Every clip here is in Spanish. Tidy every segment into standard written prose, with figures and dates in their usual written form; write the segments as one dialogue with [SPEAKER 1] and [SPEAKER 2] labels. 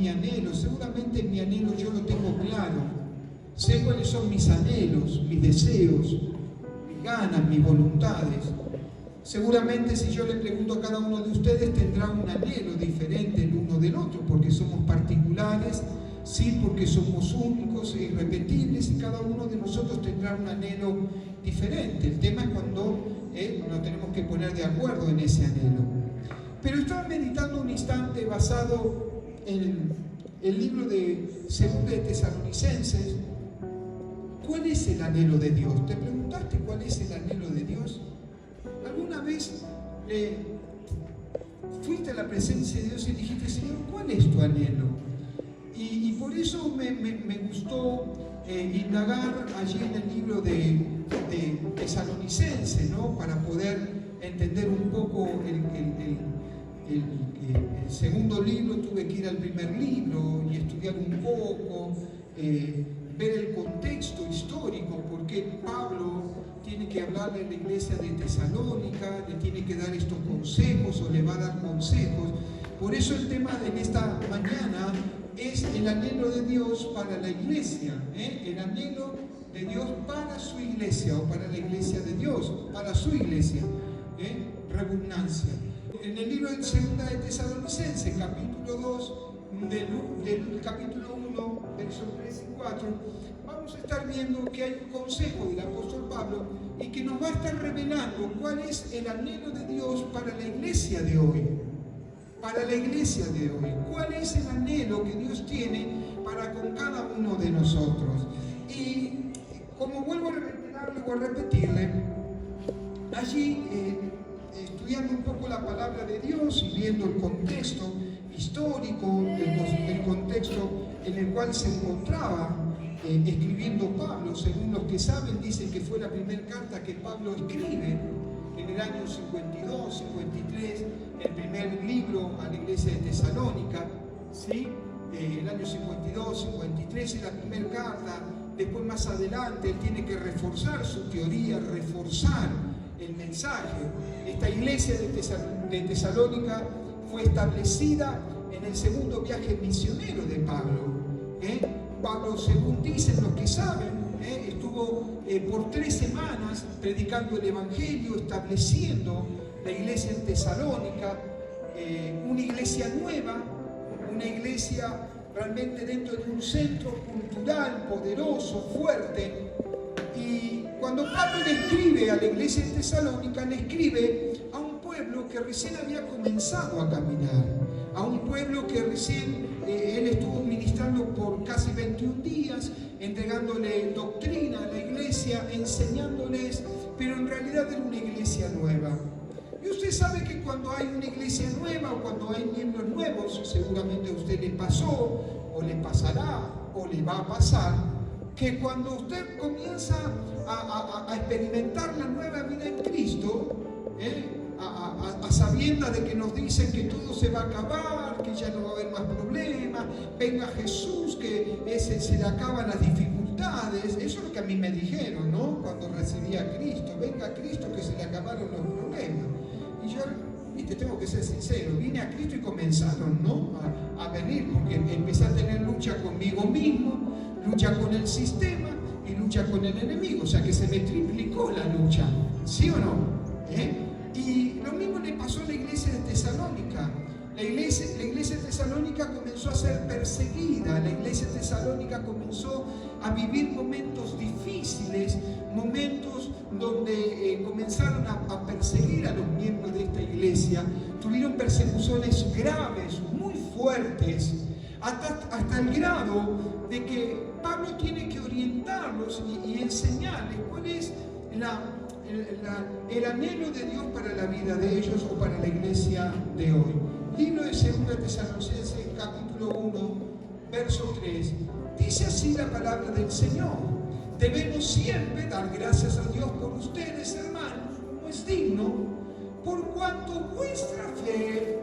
[SPEAKER 1] mi anhelo? Seguramente mi anhelo yo lo tengo claro. Sé cuáles son mis anhelos, mis deseos, mis ganas, mis voluntades. Seguramente si yo le pregunto a cada uno de ustedes tendrá un anhelo diferente el uno del otro, porque somos particulares, sí, porque somos únicos e irrepetibles y cada uno de nosotros tendrá un anhelo diferente. El tema es cuando nos tenemos que poner de acuerdo en ese anhelo. Pero estaba meditando un instante basado en el libro de 2 de Tesalonicenses. ¿Cuál es el anhelo de Dios? ¿Te preguntaste cuál es el anhelo de Dios? ¿Alguna vez fuiste a la presencia de Dios y dijiste, Señor, ¿cuál es tu anhelo? Y por eso me gustó indagar allí en el libro de Tesalonicenses, ¿no? Para poder entender un poco el segundo libro. Tuve que ir al primer libro y estudiar un poco, ver el contexto histórico, porque Pablo tiene que hablarle a la iglesia de Tesalónica, le tiene que dar estos consejos o le va a dar consejos. Por eso el tema de esta mañana es el anhelo de Dios para la iglesia, el anhelo de Dios para su iglesia o para la iglesia de Dios, para su iglesia, redundancia. En el libro de 2 de Tesalonicenses, capítulo 2, del capítulo 1, versos 3 y 4, vamos a estar viendo que hay un consejo del apóstol Pablo y que nos va a estar revelando cuál es el anhelo de Dios para la iglesia de hoy. Para la iglesia de hoy, cuál es el anhelo que Dios tiene para con cada uno de nosotros. Y como vuelvo a repetirle, allí estudiando un poco la palabra de Dios y viendo el contexto histórico, el contexto en el cual se encontraba escribiendo Pablo. Según los que saben, dicen que fue la primera carta que Pablo escribe en el año 52, 53, el primer libro a la iglesia de Tesalónica, ¿sí? El año 52, 53 es la primera carta. Después, más adelante, él tiene que reforzar su teoría, reforzar el mensaje. Esta iglesia de Tesalónica fue establecida en el segundo viaje misionero de Pablo. Pablo, según dicen los que saben, estuvo por 3 semanas predicando el Evangelio, estableciendo la iglesia en Tesalónica, una iglesia nueva, una iglesia realmente dentro de un centro cultural poderoso, fuerte. Y cuando Pablo le escribe a la iglesia en Tesalónica, le escribe a un pueblo que recién había comenzado a caminar, a un pueblo que recién él estuvo ministrando por casi 21 días, entregándole doctrina a la iglesia, enseñándoles, pero en realidad era una iglesia nueva. Y usted sabe que cuando hay una iglesia nueva o cuando hay miembros nuevos, seguramente a usted le pasó, o le pasará, o le va a pasar, que cuando usted comienza a experimentar la nueva vida en Cristo, a sabiendas de que nos dicen que todo se va a acabar, que ya no va a haber más problemas, venga Jesús, que se le acaban las dificultades. Eso es lo que a mí me dijeron, ¿no? Cuando recibí a Cristo, venga Cristo, que se le acabaron los problemas. Y yo, viste, tengo que ser sincero, vine a Cristo y comenzaron, ¿no? a venir, porque empecé a tener lucha conmigo mismo, lucha con el sistema y lucha con el enemigo. O sea que se me triplicó la lucha, ¿sí o no? Y lo mismo le pasó a la iglesia de Tesalónica. La iglesia de Tesalónica comenzó a ser perseguida, la iglesia de Tesalónica comenzó a vivir momentos difíciles, momentos donde comenzaron a perseguir a los miembros de esta iglesia. Tuvieron persecuciones graves, muy fuertes, hasta el grado de que Pablo tiene que orientarlos y enseñarles cuál es el anhelo de Dios para la vida de ellos o para la iglesia de hoy. Libro de 2 de Tesalonicenses, capítulo 1, verso 3. Dice así la palabra del Señor: debemos siempre dar gracias a Dios por ustedes, hermanos, como es digno, por cuanto vuestra fe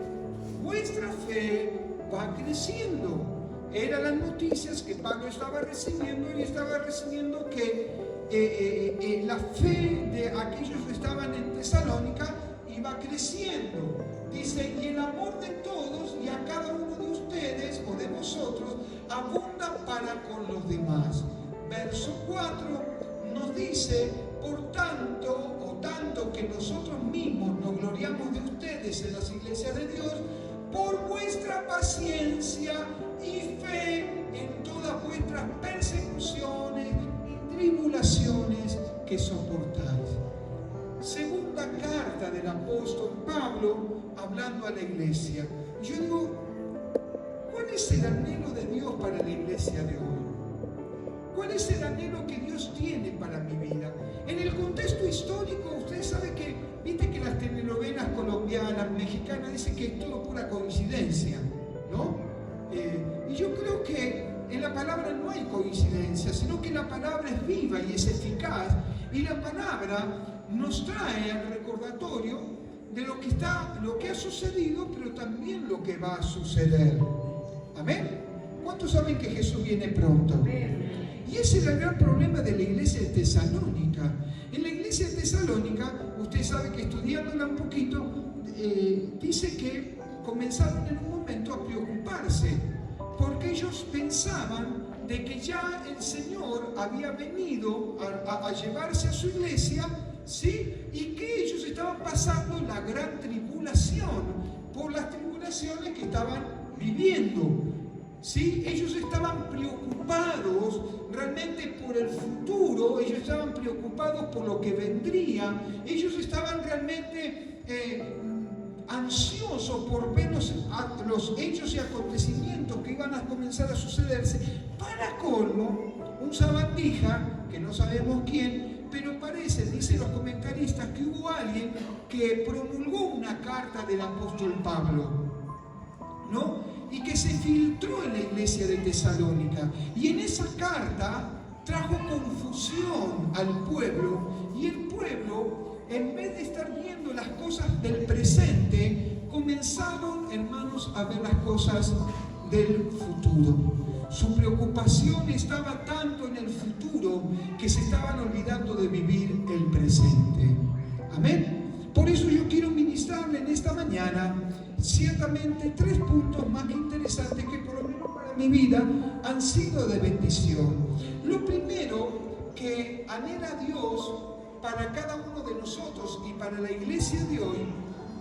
[SPEAKER 1] va creciendo. Eran las noticias que Pablo estaba recibiendo, y estaba recibiendo que la fe de aquellos que estaban en Tesalónica iba creciendo. Dice, y el amor de todos y a cada uno de ustedes o de vosotros nosotros abunda para con los demás. Verso 4 nos dice, por tanto que nosotros mismos nos gloriamos de ustedes en las iglesias de Dios, por vuestra paciencia y fe en todas vuestras persecuciones y tribulaciones que soportáis. Segunda carta del apóstol Pablo hablando a la iglesia. Yo digo, ¿cuál es el anhelo de Dios para la iglesia de hoy? ¿Cuál es el anhelo que Dios tiene para mi vida? En el contexto histórico, ustedes saben que, viste que las telenovelas colombianas, mexicanas, dicen que es todo pura coincidencia, ¿no? Y yo creo que en la palabra no hay coincidencia, sino que la palabra es viva y es eficaz, y la palabra nos trae al recordatorio de lo que ha sucedido, pero también lo que va a suceder. ¿Amén? ¿Cuántos saben que Jesús viene pronto? Y ese era el gran problema de la iglesia de Tesalónica. En la iglesia de Tesalónica, usted sabe que estudiándola un poquito, dice que comenzaron en un momento a preocuparse, porque ellos pensaban de que ya el Señor había venido a llevarse a su iglesia, ¿sí? Y que ellos estaban pasando la gran tribulación por las tribulaciones que estaban viviendo. ¿Sí? Ellos estaban preocupados realmente por el futuro, ellos estaban preocupados por lo que vendría, ellos estaban realmente ansiosos por ver los hechos y acontecimientos que iban a comenzar a sucederse. Para colmo, un sabandija, que no sabemos quién, pero parece, dicen los comentaristas, que hubo alguien que promulgó una carta del apóstol Pablo, ¿no? Y que se filtró en la iglesia de Tesalónica. Y en esa carta trajo confusión al pueblo. Y el pueblo, en vez de estar viendo las cosas del presente, comenzaron, hermanos, a ver las cosas del futuro. Su preocupación estaba tanto en el futuro que se estaban olvidando de vivir el presente. Amén. Por eso yo quiero ministrarle en esta mañana ciertamente 3 puntos más interesantes que por lo menos para mi vida han sido de bendición. Lo primero que anhela Dios para cada uno de nosotros y para la iglesia de hoy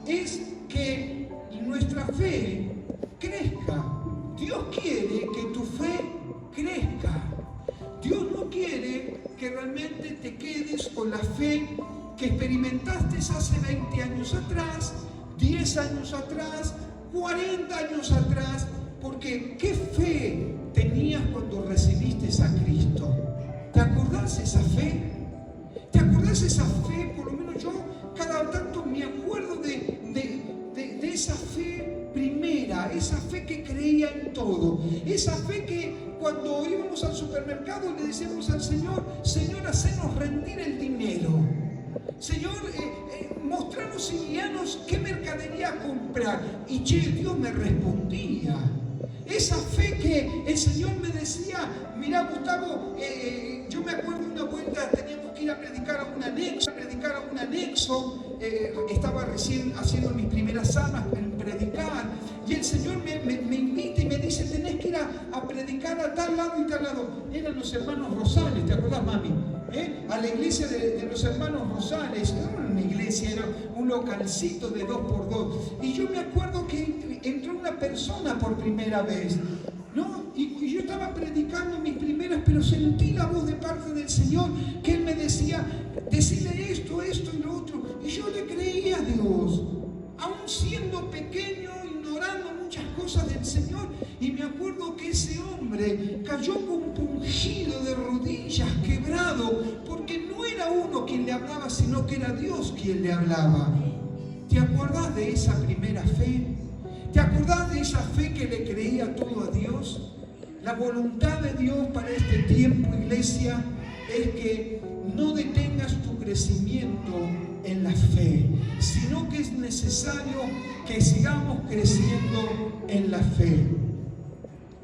[SPEAKER 1] es que nuestra fe crezca. Dios quiere que tu fe crezca. Dios no quiere que realmente te quedes con la fe que experimentaste hace 20 años atrás, 10 años atrás, 40 años atrás, porque ¿qué fe tenías cuando recibiste a Cristo? ¿Te acordás de esa fe? ¿Te acordás de esa fe? Por lo menos yo cada tanto me acuerdo de esa fe primera, esa fe que creía en todo, esa fe que cuando íbamos al supermercado le decíamos al Señor, Señor, hacenos rendir el dinero. Señor, mostranos y guíanos qué mercadería comprar. Y Dios me respondía. Esa fe que el Señor me decía, mira Gustavo, yo me acuerdo una vuelta, teníamos que ir a predicar a un anexo, estaba recién haciendo mis primeras armas en predicar, y el Señor me invita y me dice, tenés que ir a predicar a tal lado y tal lado. Eran los hermanos Rosales, ¿te acordás, mami? A la iglesia de los hermanos Rosales. No era una iglesia, era un localcito de 2x2. Y yo me acuerdo que entró una persona por primera vez, ¿no? Y yo estaba predicando mis primeras, pero sentí la voz de parte del Señor que Él me decía, decile esto y lo otro. Y yo le creía a Dios, aún siendo pequeño, ignorando muchas cosas del Señor. Y me acuerdo que ese hombre cayó compungido de rodillas, quebrado, porque no era uno quien le hablaba, sino que era Dios quien le hablaba. ¿Te acordás de esa primera fe? ¿Te acordás de esa fe que le creía todo a Dios? La voluntad de Dios para este tiempo, iglesia, es que no detengas tu crecimiento en la fe, sino que es necesario que sigamos creciendo en la fe.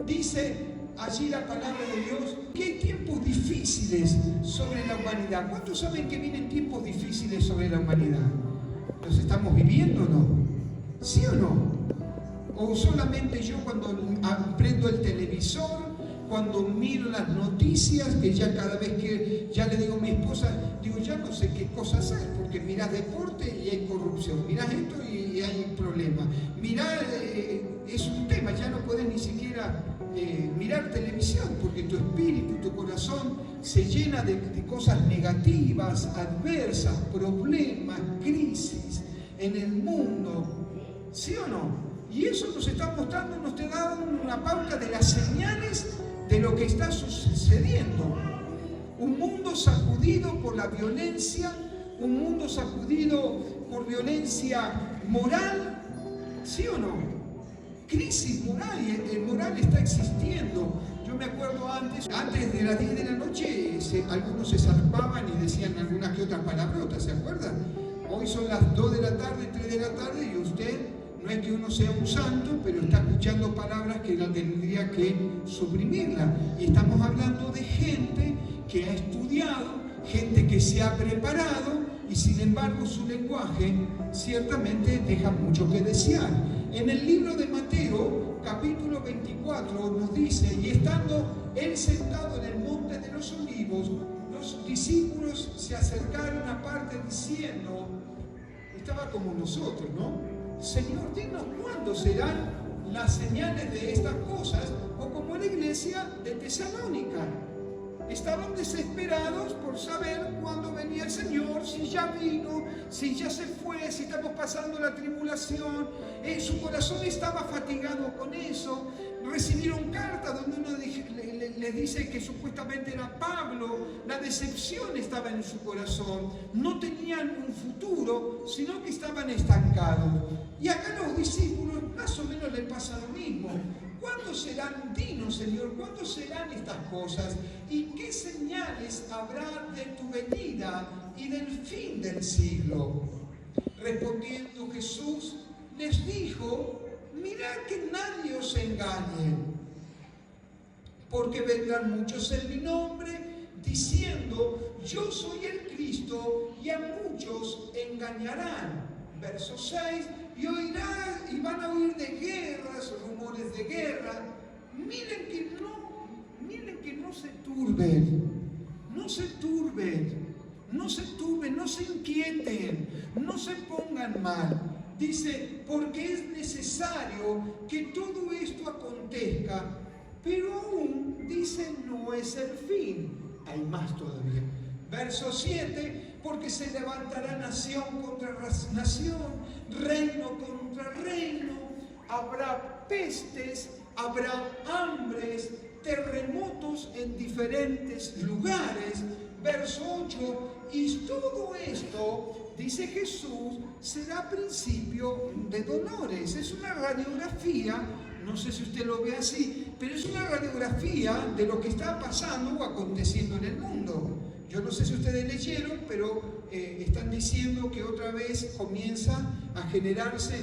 [SPEAKER 1] Dice allí la palabra de Dios que hay tiempos difíciles sobre la humanidad. ¿Cuántos saben que vienen tiempos difíciles sobre la humanidad? ¿Los estamos viviendo o no? ¿Sí o no? ¿O solamente yo cuando prendo el televisor televisor, cuando miro las noticias, que ya cada vez que ya le digo a mi esposa, digo, ya no sé qué cosa hacer, porque mirás deporte y hay corrupción, mirás esto y hay problemas, mirás, es un tema, ya no podés ni siquiera mirar televisión, porque tu espíritu, tu corazón se llena de cosas negativas, adversas, problemas, crisis en el mundo, ¿sí o no? Y eso nos está mostrando, nos está dando una pauta de las señales de lo que está sucediendo. Un mundo sacudido por la violencia, un mundo sacudido por violencia moral, ¿sí o no? Crisis moral, y el moral está existiendo. Yo me acuerdo antes de las 10 de la noche, algunos se zarpaban y decían algunas que otras palabrotas, ¿se acuerdan? Hoy son las 2 de la tarde, 3 de la tarde, y usted, no es que uno sea un santo, pero está escuchando palabras que la tendría que suprimirla. Y estamos hablando de gente que ha estudiado, gente que se ha preparado, y sin embargo su lenguaje ciertamente deja mucho que desear. En el libro de Mateo, capítulo 24, nos dice, y estando él sentado en el monte de los olivos, los discípulos se acercaron aparte diciendo, estaba como nosotros, ¿no? Señor, dinos cuándo serán las señales de estas cosas, o como la iglesia de Tesalónica. Estaban desesperados por saber cuándo venía el Señor, si ya vino, si ya se fue, si estamos pasando la tribulación. Su corazón estaba fatigado con eso. Recibieron cartas donde uno les dice que supuestamente era Pablo. La decepción estaba en su corazón. No tenían un futuro, sino que estaban estancados. Y acá los discípulos más o menos les pasa lo mismo. ¿Cuándo serán? Dinos, Señor, ¿cuándo serán estas cosas? ¿Y qué señales habrá de tu venida y del fin del siglo? Respondiendo Jesús les dijo, mirad que nadie os engañe, porque vendrán muchos en mi nombre diciendo, yo soy el Cristo, y a muchos engañarán. Verso 6, y oirán, y van a oír de guerras, rumores de guerra. Miren que no se turben, no se turben, no se turben, no se inquieten, no se pongan mal. Dice, porque es necesario que todo esto acontezca, pero aún, dice, no es el fin. Hay más todavía. Verso 7, porque se levantará nación contra nación, reino contra reino, habrá pestes, habrá hambres, terremotos en diferentes lugares. Verso 8, y todo esto, dice Jesús, será principio de dolores. Es una radiografía, no sé si usted lo ve así, pero es una radiografía de lo que está pasando o aconteciendo en el mundo. Yo no sé si ustedes leyeron, pero están diciendo que otra vez comienza a generarse,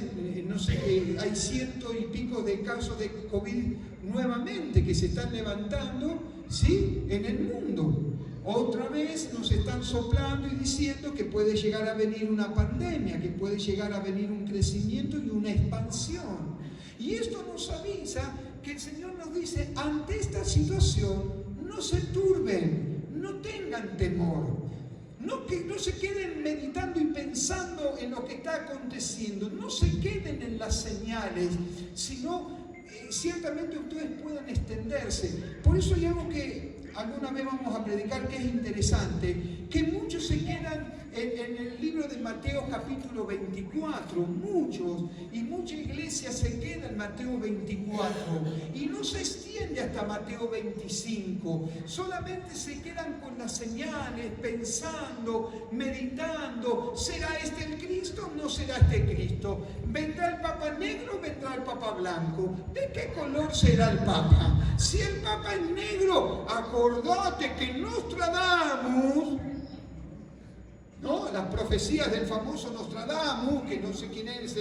[SPEAKER 1] no sé, hay 100 y pico de casos de COVID nuevamente que se están levantando, ¿sí?, en el mundo. Otra vez nos están soplando y diciendo que puede llegar a venir una pandemia, que puede llegar a venir un crecimiento y una expansión. Y esto nos avisa que el Señor nos dice, ante esta situación, no se turben, no tengan temor, que no se queden meditando y pensando en lo que está aconteciendo, no se queden en las señales, sino ciertamente ustedes puedan extenderse. Por eso hay algo que alguna vez vamos a predicar que es interesante, que muchos se quedan en el libro de Mateo capítulo 24, muchos, y mucha iglesia se queda en Mateo 24 y no se extiende hasta Mateo 25, solamente se quedan con las señales, pensando, meditando, ¿será este el Cristo? ¿No será este Cristo? ¿Vendrá el Papa negro o vendrá el Papa blanco? ¿De qué color será el Papa? Si el Papa es negro, acordate que Nostradamus, ¿no?, las profecías del famoso Nostradamus, que no sé quién es,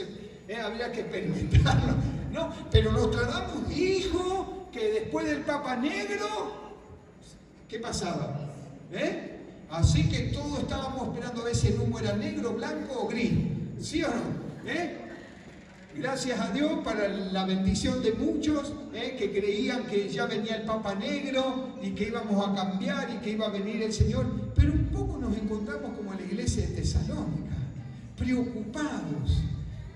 [SPEAKER 1] habría que experimentarlo, ¿no? Pero Nostradamus dijo que después del Papa negro, ¿qué pasaba? Así que todos estábamos esperando a ver si el humo era negro, blanco o gris, ¿sí o no? Gracias a Dios para la bendición de muchos que creían que ya venía el Papa Negro y que íbamos a cambiar y que iba a venir el Señor. Pero un poco nos encontramos como en la iglesia de Tesalónica, preocupados,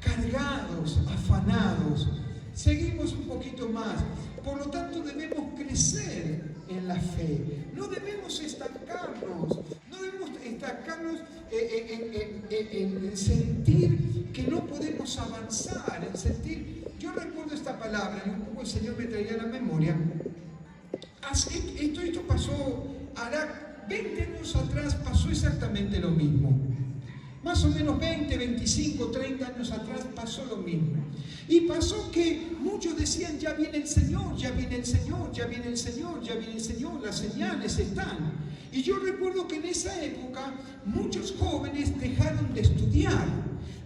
[SPEAKER 1] cargados, afanados. Seguimos un poquito más. Por lo tanto, debemos crecer en la fe. No debemos estancarnos. No debemos estancarnos en sentir que no podemos avanzar, en sentir... Yo recuerdo esta palabra, y un poco el Señor me traía a la memoria. Esto pasó, hará 20 años atrás, pasó exactamente lo mismo. Más o menos 20, 25, 30 años atrás pasó lo mismo. Y pasó que muchos decían, ya viene el Señor, ya viene el Señor, ya viene el Señor, ya viene el Señor, las señales están. Y yo recuerdo que en esa época muchos jóvenes dejaron de estudiar,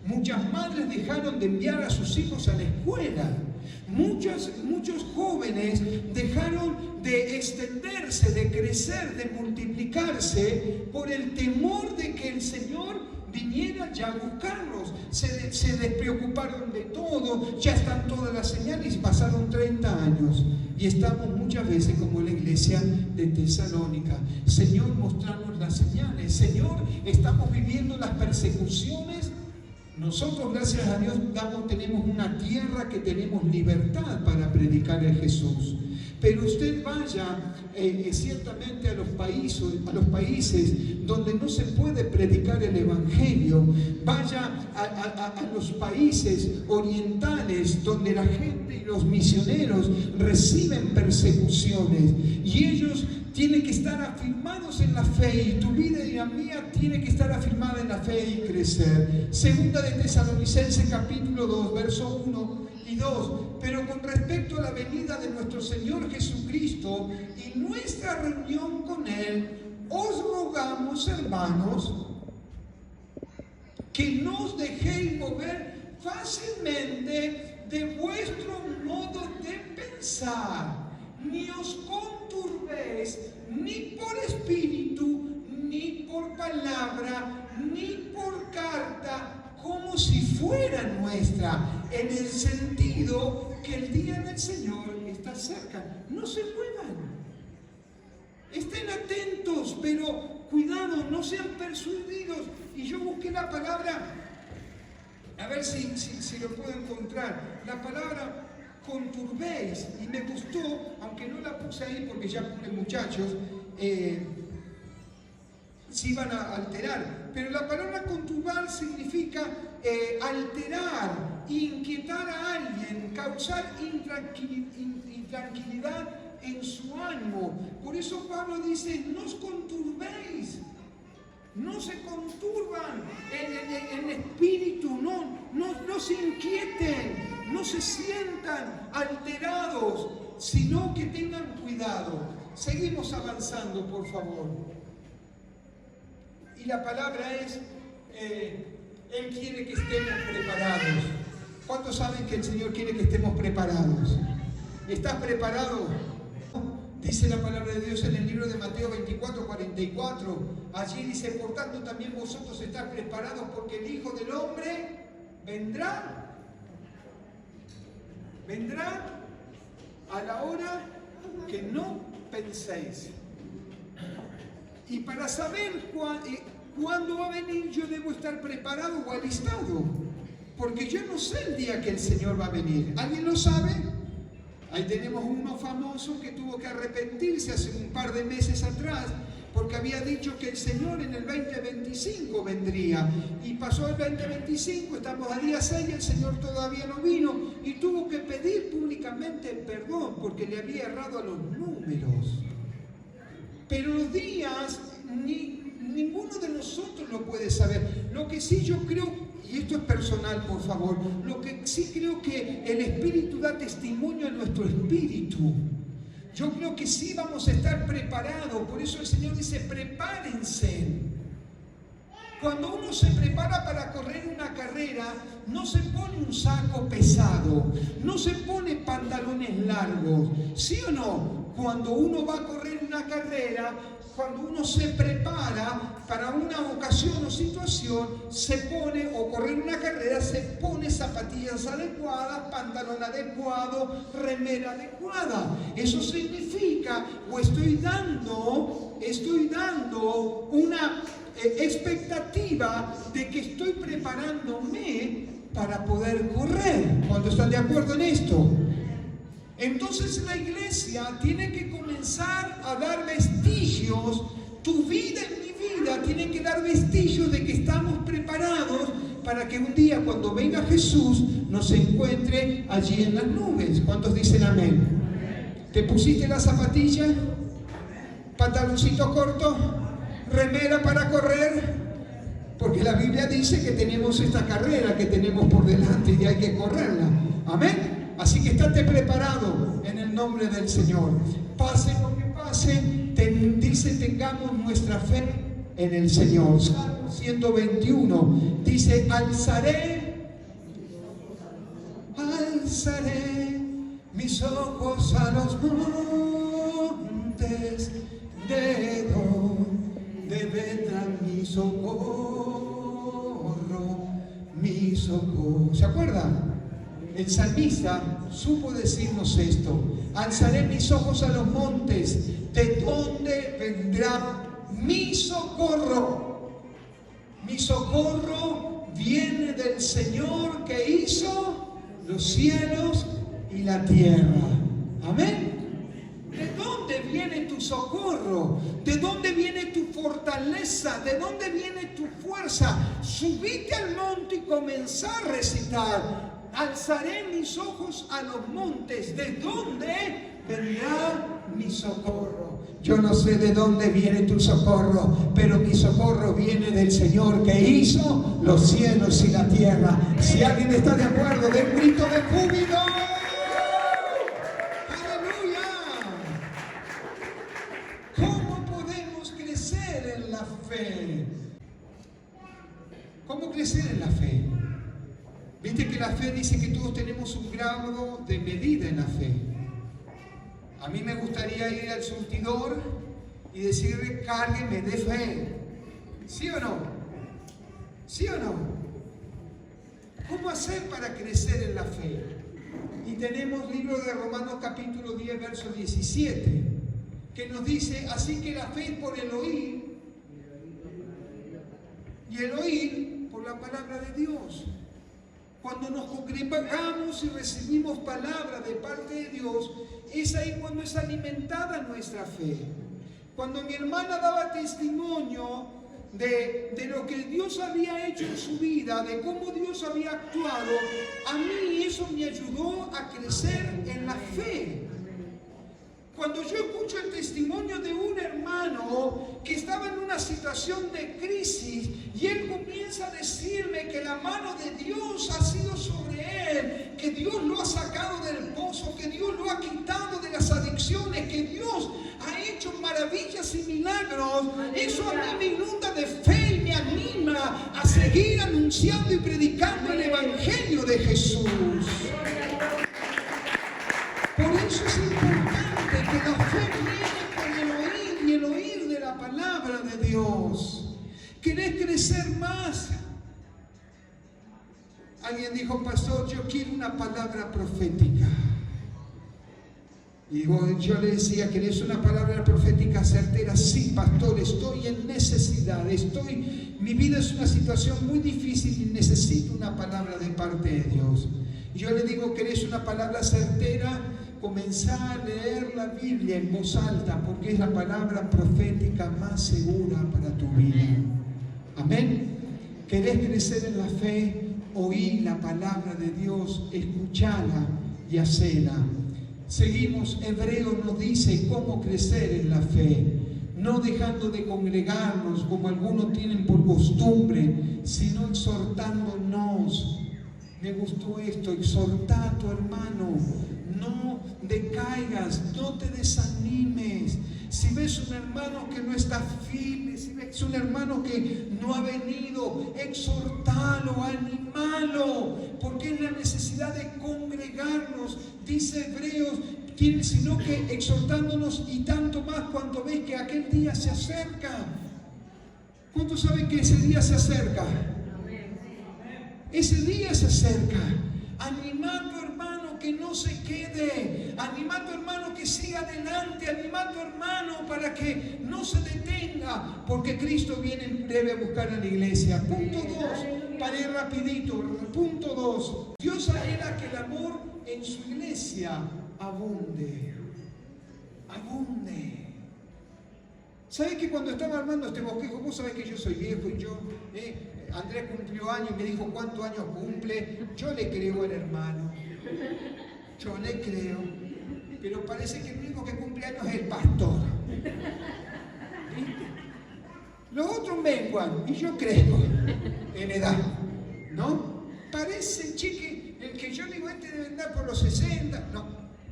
[SPEAKER 1] muchas madres dejaron de enviar a sus hijos a la escuela, muchos jóvenes dejaron de extenderse, de crecer, de multiplicarse por el temor de que el Señor viniera ya a buscarlos. Se despreocuparon de todo, ya están todas las señales y pasaron 30 años y estamos muchas veces como la iglesia de Tesalónica. Señor, mostrarnos las señales. Señor, estamos viviendo las persecuciones. Nosotros, gracias a Dios, tenemos una tierra que tenemos libertad para predicar a Jesús. Pero usted vaya ciertamente a los países donde no se puede predicar el Evangelio. Vaya a los países orientales donde la gente y los misioneros reciben persecuciones. Y ellos tienen que estar afirmados en la fe, y tu vida y la mía tiene que estar afirmada en la fe y crecer. Segunda de Tesalonicenses capítulo 2, verso 1 y 2. Pero con respecto a la venida de nuestro Señor Jesucristo y nuestra reunión con Él, os rogamos, hermanos, que no os dejéis mover fácilmente de vuestro modo de pensar, ni os conturbéis ni por espíritu, ni por palabra, ni por carta, como si fuera nuestra, en el sentido que el día del Señor está cerca. No se muevan, estén atentos, pero cuidado, no sean persuadidos. Y yo busqué la palabra, a ver si lo puedo encontrar, la palabra conturbéis, y me gustó, aunque no la puse ahí porque ya puse muchachos, se iban a alterar, pero la palabra conturbar significa alterar, inquietar a alguien, causar intranquilidad en su ánimo. Por eso Pablo dice, no os conturbéis, no se conturban en espíritu, no se inquieten, no se sientan alterados, sino que tengan cuidado. Seguimos avanzando, por favor. Y la palabra es, Él quiere que estemos preparados. ¿Cuántos saben que el Señor quiere que estemos preparados? ¿Estás preparado? Dice la palabra de Dios en el libro de Mateo 24, 44. Allí dice, por tanto también vosotros estáis preparados, porque el Hijo del Hombre vendrá a la hora que no penséis. Y para saber cuándo va a venir, yo debo estar preparado o alistado, porque yo no sé el día que el Señor va a venir. ¿Alguien lo sabe? Ahí tenemos uno famoso que tuvo que arrepentirse hace un par de meses atrás, porque había dicho que el Señor en el 2025 vendría, y pasó el 2025, estamos a día 6 y el Señor todavía no vino, y tuvo que pedir públicamente perdón porque le había errado a los números. Pero los días ninguno de nosotros lo puede saber. Lo que sí yo creo, y esto es personal, por favor, lo que sí creo que el Espíritu da testimonio a nuestro espíritu. Yo creo que sí vamos a estar preparados. Por eso el Señor dice, prepárense. Cuando uno se prepara para correr una carrera, no se pone un saco pesado, no se pone pantalones largos. ¿Sí o no? Cuando uno va a correr una carrera, cuando uno se prepara para una ocasión o situación, se pone, o correr una carrera, se pone zapatillas adecuadas, pantalón adecuado, remera adecuada. Eso significa, o estoy dando una expectativa de que estoy preparándome para poder correr. ¿Cuántos están de acuerdo en esto? Entonces la iglesia tiene que comenzar a dar vestigios. Tu vida y mi vida tienen que dar vestigios de que estamos preparados para que un día, cuando venga Jesús, nos encuentre allí en las nubes. ¿Cuántos dicen amén? ¿Te pusiste la zapatilla? ¿Pantaloncito corto? ¿Remera para correr? Porque la Biblia dice que tenemos esta carrera que tenemos por delante y hay que correrla. Amén. Así que estate preparado en el nombre del Señor. Pase lo que pase, dice, tengamos nuestra fe en el Señor. Salmo 121 dice, alzaré mis ojos a los montes, de donde vendrá mi socorro, mi socorro. ¿Se acuerdan? El salmista supo decirnos esto: alzaré mis ojos a los montes, ¿de dónde vendrá mi socorro? Mi socorro viene del Señor que hizo los cielos y la tierra. Amén. ¿De dónde viene tu socorro? ¿De dónde viene tu fortaleza? ¿De dónde viene tu fuerza? Subite al monte y comenzá a recitar: alzaré mis ojos a los montes, ¿de dónde vendrá mi socorro? Yo no sé de dónde viene tu socorro, pero mi socorro viene del Señor que hizo los cielos y la tierra. Si alguien está de acuerdo, dé un grito de júbilo. ¡Aleluya! ¿Cómo podemos crecer en la fe? ¿Cómo crecer en la fe? Viste que la fe dice que todos tenemos un grado de medida en la fe. A mí me gustaría ir al surtidor y decirle: cárgueme de fe. ¿Sí o no? ¿Sí o no? ¿Cómo hacer para crecer en la fe? Y tenemos libro de Romanos capítulo 10, verso 17, que nos dice: así que la fe es por el oír, y el oír por la palabra de Dios. Cuando nos congregamos y recibimos palabra de parte de Dios, es ahí cuando es alimentada nuestra fe. Cuando mi hermana daba testimonio de lo que Dios había hecho en su vida, de cómo Dios había actuado, a mí eso me ayudó a crecer en la fe. Cuando yo escucho el testimonio de un hermano que estaba en una situación de crisis y él comienza a decirme que la mano de Dios ha sido sobre él, que Dios lo ha sacado del pozo, que Dios lo ha quitado de las adicciones, que Dios ha hecho maravillas y milagros, eso a mí me inunda de fe y me anima a seguir anunciando y predicando el Evangelio de Jesús. Por eso es importante que la fe viene con el oír, y el oír de la palabra de Dios. ¿Querés crecer más? Alguien dijo: pastor, yo quiero una palabra profética. Y yo le decía: ¿querés una palabra profética certera? Sí, pastor, estoy en necesidad, mi vida es una situación muy difícil y necesito una palabra de parte de Dios. Y yo le digo: ¿querés una palabra certera? Comenzá a leer la Biblia en voz alta, porque es la palabra profética más segura para tu vida. Amén. ¿Querés crecer en la fe? Oí la palabra de Dios, escuchala y hacela. Seguimos, Hebreo nos dice cómo crecer en la fe, no dejando de congregarnos como algunos tienen por costumbre, sino exhortándonos. Me gustó esto: exhortá a tu hermano, no decaigas, no te desanimes. Si ves un hermano que no está firme, si ves un hermano que no ha venido, exhortalo, animalo, porque es la necesidad de congregarnos. Dice Hebreos sino que exhortándonos, y tanto más cuando ves que aquel día se acerca. ¿Cuántos saben que ese día se acerca? Ese día se acerca. Anima a tu hermano que no se quede. Anima a tu hermano que siga adelante. Anima a tu hermano para que no se detenga, porque Cristo viene en breve a buscar a la iglesia. Punto 2, para ir rapidito. Punto 2, Dios anhela que el amor en su iglesia abunde. Abunde. ¿Sabes que cuando estaba armando este bosquejo, vos sabés que yo soy viejo y yo, Andrés cumplió años y me dijo cuántos años cumple? Yo le creo al hermano, yo le creo, pero parece que el único que cumple años es el pastor. ¿Viste? Los otros menguan y yo crezco en edad, ¿no? Parece, chique, el que yo digo, este debe andar por los 60, no,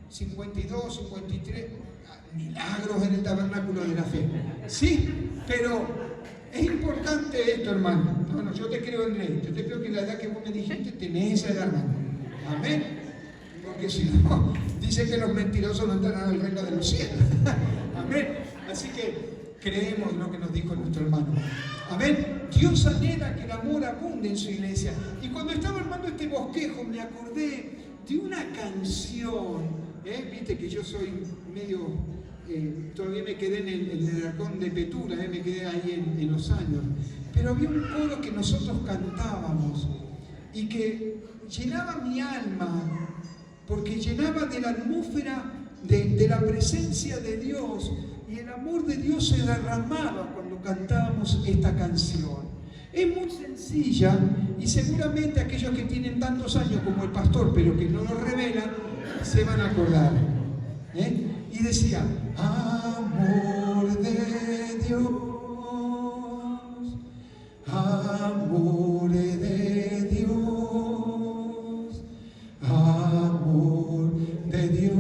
[SPEAKER 1] 52, 53, milagros en el tabernáculo de la fe. Sí, pero es importante esto, hermano. No, yo te creo en él. Yo te creo que la edad que vos me dijiste tenés esa edad, hermano. Amén. Porque si no, dice que los mentirosos no entrarán al reino de los cielos. Amén. Así que creemos en lo que nos dijo nuestro hermano. Amén. Dios anhela que el amor abunde en su iglesia. Y cuando estaba armando este bosquejo me acordé de una canción. Viste que yo soy medio... todavía me quedé en el dragón de Petura, me quedé ahí en los años. Pero había un coro que nosotros cantábamos y que llenaba mi alma, porque llenaba de la atmósfera de la presencia de Dios, y el amor de Dios se derramaba cuando cantábamos esta canción. Es muy sencilla y seguramente aquellos que tienen tantos años como el pastor, pero que no lo revelan, se van a acordar. Y decía: amor de Dios, amor de Dios, amor de Dios,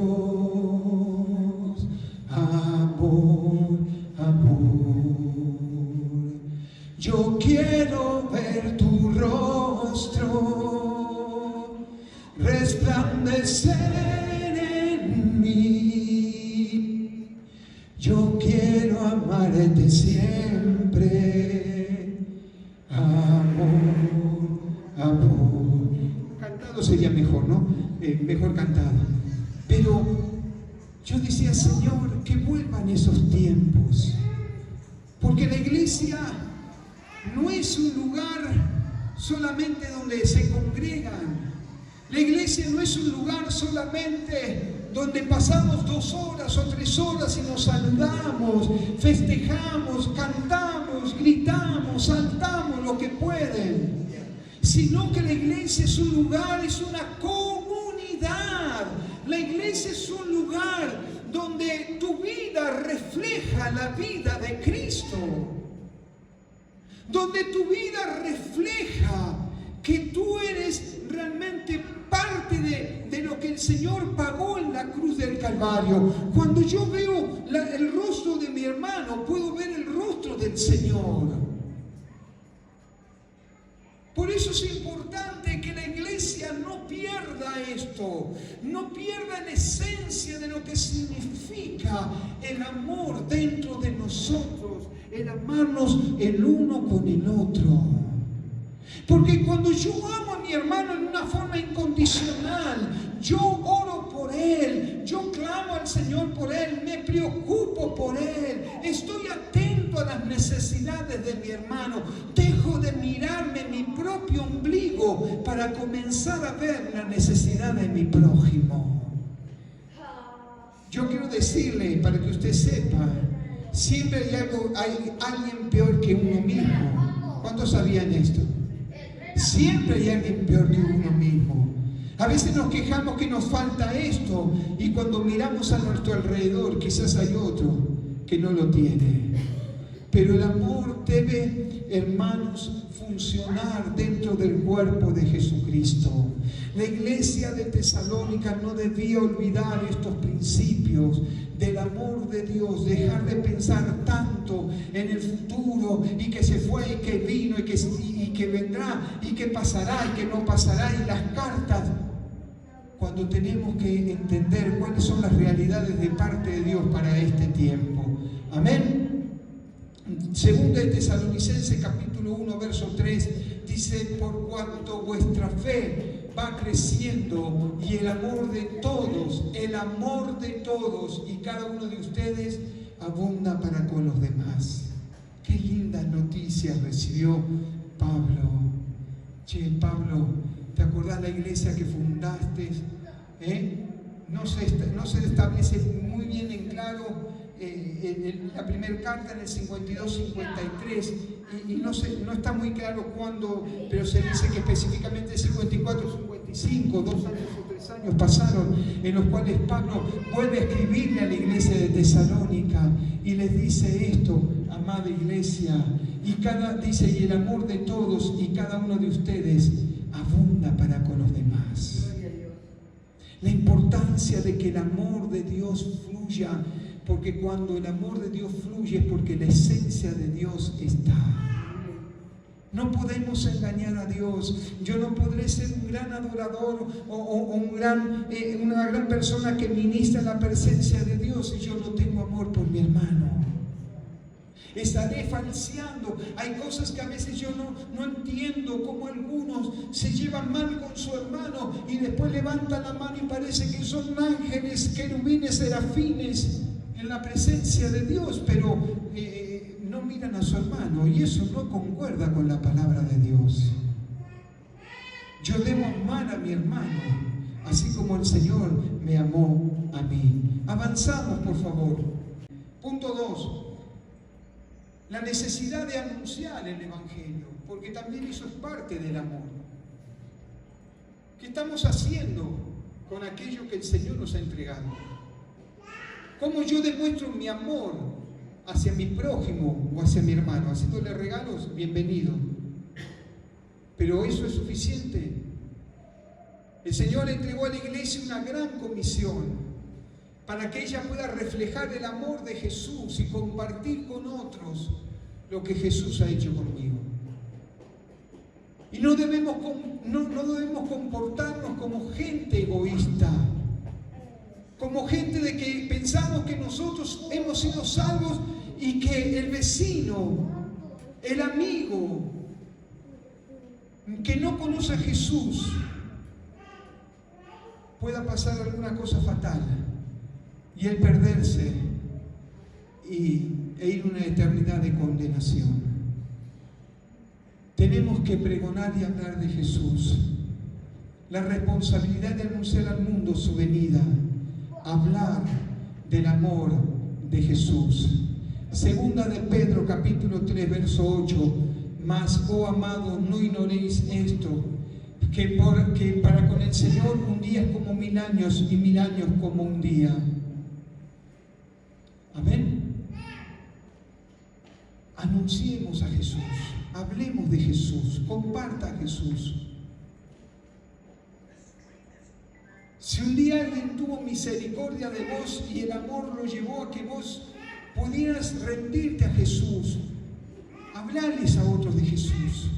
[SPEAKER 1] amor, amor. Yo quiero ver tu rostro resplandecer en mí. Yo quiero amarte siempre. Amor, amor. Cantado sería mejor, ¿no? Mejor cantado. Pero yo decía: Señor, que vuelvan esos tiempos. Porque la iglesia no es un lugar solamente donde se congregan. La iglesia no es un lugar solamente donde pasamos 2 horas o 3 horas y nos saludamos, festejamos, cantamos, gritamos, saltamos lo que pueden. Sino que la iglesia es un lugar, es una comunidad. La iglesia es un lugar donde tu vida refleja la vida de Cristo. Donde tu vida refleja que tú eres realmente parte de lo que el Señor pagó en la cruz del Calvario. Cuando yo veo el rostro de mi hermano, puedo ver el rostro del Señor. Por eso es importante que la iglesia no pierda esto, no pierda la esencia de lo que significa el amor dentro de nosotros, el amarnos el uno con el otro. Porque cuando yo amo a mi hermano en una forma incondicional, yo oro por él, yo clamo al Señor por él, me preocupo por él, estoy atento a las necesidades de mi hermano, dejo de mirarme mi propio ombligo para comenzar a ver la necesidad de mi prójimo. Yo quiero decirle, para que usted sepa, siempre hay alguien peor que uno mismo. ¿Cuántos sabían esto? Siempre hay alguien peor que uno mismo. A veces nos quejamos que nos falta esto, y cuando miramos a nuestro alrededor quizás hay otro que no lo tiene. Pero el amor debe, hermanos, funcionar dentro del cuerpo de Jesucristo. La iglesia de Tesalónica no debía olvidar estos principios del amor de Dios, dejar de pensar tanto en el futuro y que se fue y que vino y que vendrá y que pasará y que no pasará, y las cartas. cuando tenemos que entender cuáles son las realidades de parte de Dios para este tiempo. Amén. Segunda de Tesalonicenses capítulo 1 verso 3 dice: por cuanto vuestra fe va creciendo y el amor de todos y cada uno de ustedes abunda para con los demás. Qué lindas noticias recibió Pablo. Che, Pablo, ¿te acordás la iglesia que fundaste? No se establece muy bien en claro la primera carta en el 52-53 y no está muy claro cuándo, pero se dice que específicamente 54-55, 2 años o 3 años pasaron en los cuales Pablo vuelve a escribirle a la iglesia de Tesalónica y les dice esto: amada iglesia, dice, y el amor de todos y cada uno de ustedes abunda para con los demás. La importancia de que el amor de Dios fluya, porque cuando el amor de Dios fluye es porque la esencia de Dios está. No podemos engañar a Dios. Yo no podré ser un gran adorador o una gran persona que ministra la presencia de Dios si yo no tengo amor por mi hermano. Estaré falseando. Hay cosas que a veces yo no entiendo, como algunos se llevan mal con su hermano y después levantan la mano y parece que son ángeles, querubines, serafines en la presencia de Dios, pero no miran a su hermano, y eso no concuerda con la palabra de Dios. Yo debo amar a mi hermano así como el Señor me amó a mí. Avanzamos, por favor. Punto 2. La necesidad de anunciar el Evangelio, porque también eso es parte del amor. ¿Qué estamos haciendo con aquello que el Señor nos ha entregado? ¿Cómo yo demuestro mi amor hacia mi prójimo o hacia mi hermano? Haciéndole regalos, bienvenido. Pero eso es suficiente. El Señor entregó a la iglesia una gran comisión para que ella pueda reflejar el amor de Jesús y compartir con otros lo que Jesús ha hecho conmigo. Y no debemos comportarnos como gente egoísta, como gente de que pensamos que nosotros hemos sido salvos y que el vecino, el amigo que no conoce a Jesús pueda pasar alguna cosa fatal y el perderse e ir a una eternidad de condenación. Tenemos que pregonar y hablar de Jesús. La responsabilidad de anunciar al mundo su venida, hablar del amor de Jesús. Segunda de Pedro capítulo 3 verso 8: mas, oh amados, no ignoréis esto, que para con el Señor un día es como 1000 años y 1000 años como un día. Amén. Anunciemos a Jesús, hablemos de Jesús, comparta a Jesús. Si un día alguien tuvo misericordia de vos y el amor lo llevó a que vos pudieras rendirte a Jesús, hablarles a otros de Jesús,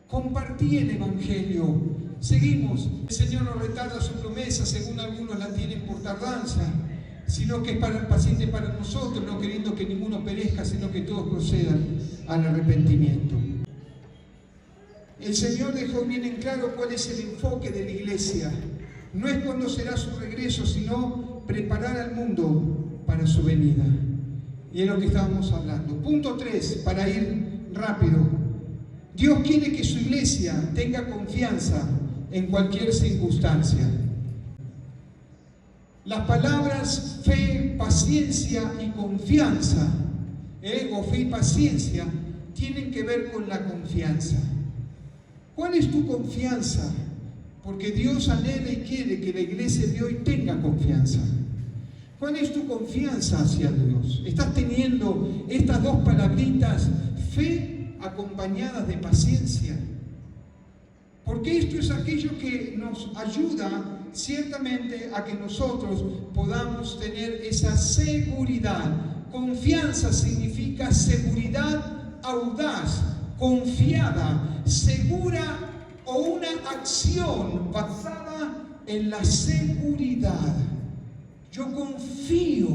[SPEAKER 1] compartí el Evangelio. Seguimos. El Señor no retarda su promesa, según algunos la tienen por tardanza, sino que es paciente para nosotros, no queriendo que ninguno perezca, sino que todos procedan al arrepentimiento. El Señor dejó bien en claro cuál es el enfoque de la iglesia. No es cuándo será su regreso, sino preparar al mundo para su venida. Y es lo que estábamos hablando. Punto 3, para ir rápido. Dios quiere que su iglesia tenga confianza en cualquier circunstancia. Las palabras fe, paciencia y confianza, o fe y paciencia, tienen que ver con la confianza. ¿Cuál es tu confianza? Porque Dios anhela y quiere que la iglesia de hoy tenga confianza. ¿Cuál es tu confianza hacia Dios? ¿Estás teniendo estas dos palabritas, fe acompañadas de paciencia? Porque esto es aquello que nos ayuda ciertamente a que nosotros podamos tener esa seguridad. Confianza significa seguridad audaz, confiada, segura, o una acción basada en la seguridad. Yo confío,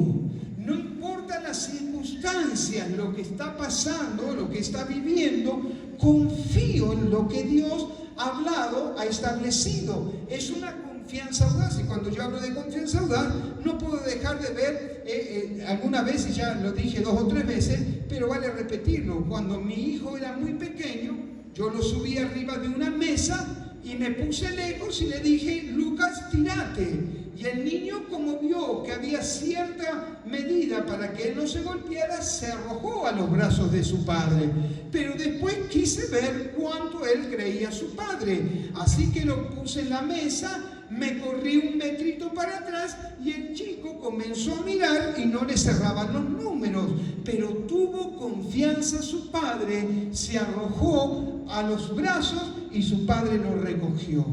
[SPEAKER 1] no importa las circunstancias, lo que está pasando, lo que está viviendo, confío en lo que Dios ha hablado, ha establecido. Es una confianza audaz, y cuando yo hablo de confianza audaz, no puedo dejar de ver, algunas veces, ya lo dije 2 o 3 veces, pero vale repetirlo. Cuando mi hijo era muy pequeño, yo lo subí arriba de una mesa y me puse lejos y le dije: Lucas, tírate. Y el niño, como vio que había cierta medida para que él no se golpeara, se arrojó a los brazos de su padre. Pero después quise ver cuánto él creía a su padre. Así que lo puse en la mesa, me corrí 1 metrito para atrás y el chico comenzó a mirar y no le cerraban los números. Pero tuvo confianza a su padre, se arrojó a los brazos y su padre lo recogió.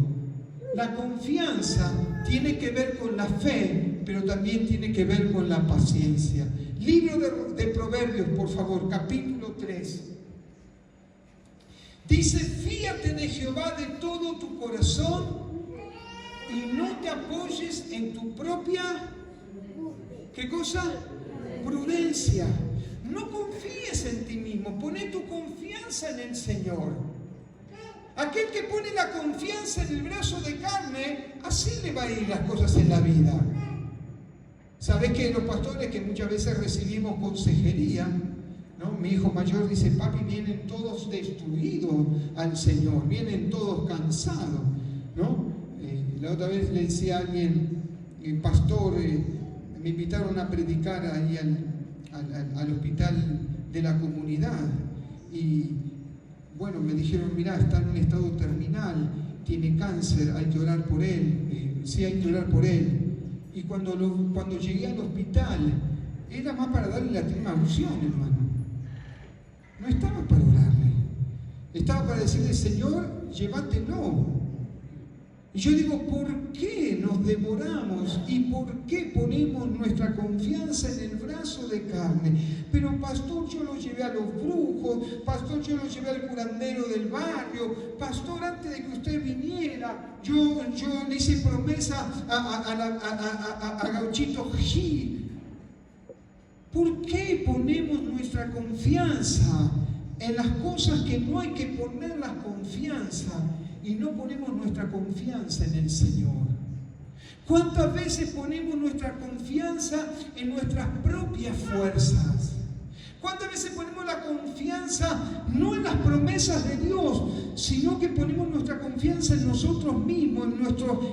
[SPEAKER 1] La confianza tiene que ver con la fe, pero también tiene que ver con la paciencia. Libro de Proverbios, por favor, capítulo 3. Dice: fíate de Jehová de todo tu corazón y no te apoyes en tu propia, ¿qué cosa? Prudencia. No confíes en ti mismo, poné tu confianza en el Señor. Aquel que pone la confianza en el brazo de carne, así le va a ir las cosas en la vida. ¿Sabés que los pastores que muchas veces recibimos consejería, ¿no? Mi hijo mayor dice: papi, vienen todos destruidos al Señor, vienen todos cansados, ¿no? La otra vez le decía a alguien: pastor, me invitaron a predicar ahí al hospital de la comunidad, y bueno, me dijeron: mirá, está en un estado terminal, tiene cáncer, hay que orar por él. Sí, hay que orar por él. Y cuando llegué al hospital, era más para darle la última unción, hermano. No estaba para orarle. Estaba para decirle: Señor, llévatelo. Y yo digo: ¿por qué nos demoramos y por qué ponemos nuestra confianza en el brazo de carne? Pero pastor, yo lo llevé a los brujos, pastor, yo lo llevé al curandero del barrio, pastor, antes de que usted viniera, yo le hice promesa a Gauchito Gil. ¿Por qué ponemos nuestra confianza en las cosas que no hay que poner la confianza? Y no ponemos nuestra confianza en el Señor. ¿Cuántas veces ponemos nuestra confianza en nuestras propias fuerzas? ¿Cuántas veces ponemos la confianza no en las promesas de Dios, sino que ponemos nuestra confianza en nosotros mismos,